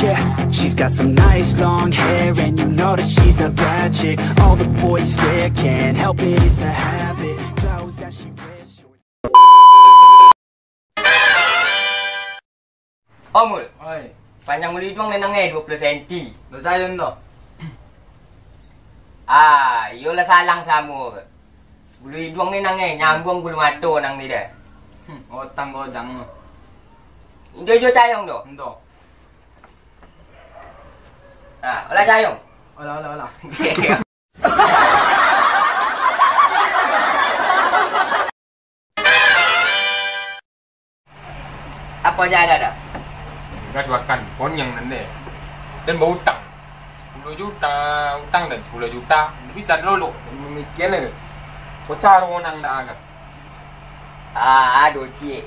Yeah, she's got some nice long hair, and you know that she's a bad chick. All the boys stare, can't help it, it's a habit. Clothes that she wears. Omul, Oi, panjang bulu hidung nenang 20 cm. percaya tak? Yolah salang sama. Bulu hidung nenang nyambung bulu mata nang ni dah. Otang godang. Injo jo cayong do. Entah. Olah cayong. Olah. Apa aja ada? Graduakan pon yang nene dan mau utang 10 juta utang dan 10 juta bicara dulu mikirnya bocah orang dah agak Aduh cik.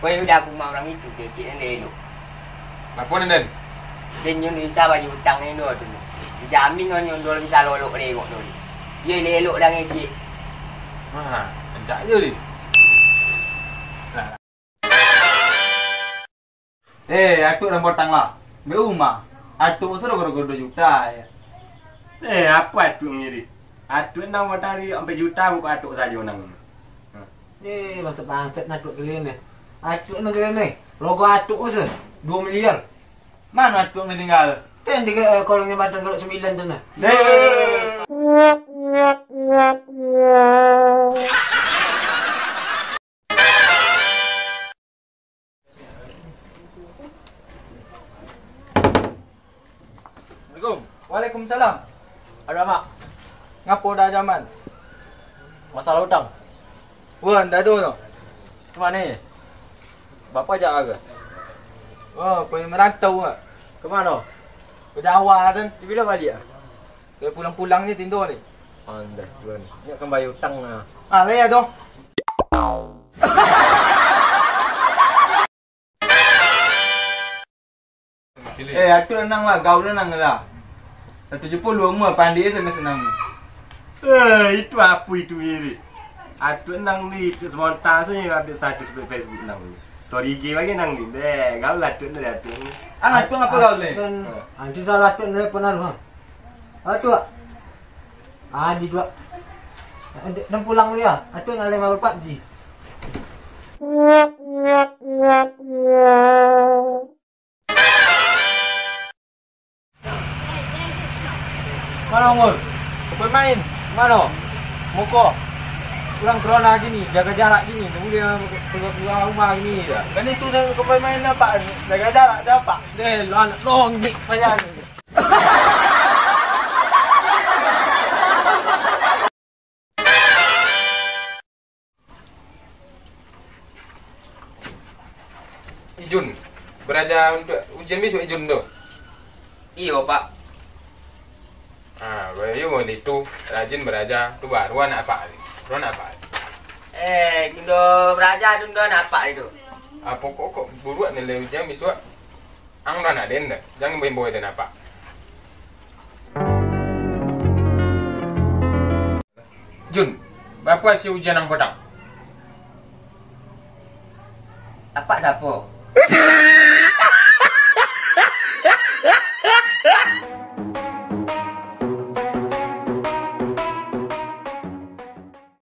Kau udah aku mau orang itu dia cik ni dulu. lapor dan Dia nyun bisa bagi hutang ni dulu. Dijamin kau nyun dulu bisa lolok lelok dulu. Dia lelok dah ni cik. anjak je ni Atuk dah potang lah. Be rumah. Atuk suruh goro-goro 2 juta ya. Apa atuk ni? Atuk nang matahari sampai juta bukan atuk saja nang. Ni bangsat atuk kalian ni. Atuk nak kalian ni. Logo atuk tu 2 miliar. Mana atuk ni tinggal? Kan di kolongnya batang kalau 9 tu nah. Assalamualaikum. Waalaikumsalam. Ada mak, Ngapo dah zaman? masalah hutang. Wan dah tu tu. Kemana ni? Bapak ajak ke? Oh, pergi merantau ah. Kemana? Ke Jawa kan. Tu bila balik ah? Dia pulang-pulang ni tidur ni. Dah, bulan. Ni akan bayar hutang lah. Leh tu. Atuk nang lah, gaul nang lah. 70 rumah pandai SMS nang. Itu apa itu ni? Atuk nang ni itu semontas saja update status di Facebook nang. Story IG bagi nang ni. Gaul atuk ni atuk ni. Atuk ngapa gaul ni? Kan anti salah atuk nelpon aru ha. Atuk. Di dua. Dan pulang dia. Atuk nak main PUBG. Mana Umur? Kau main? Mana? Muka? Pulang corona gini, jaga jarak gini, kemudian keluar rumah gini dah. Kan itu dah kau main apa? Jaga jarak dah apa? Anak long ni payah. Ijun beraja untuk ujian besok Ijun tu. Iyo pak. Bayu itu rajin beraja tu baru anak apa ni? Ruan apa? Kindo beraja tu nak apa itu? Pokok buruan nilai ujian besok. Ang dah nak den dah. Jangan boy dan apa. Jun, berapa si ujian ang petang? Apa siapa?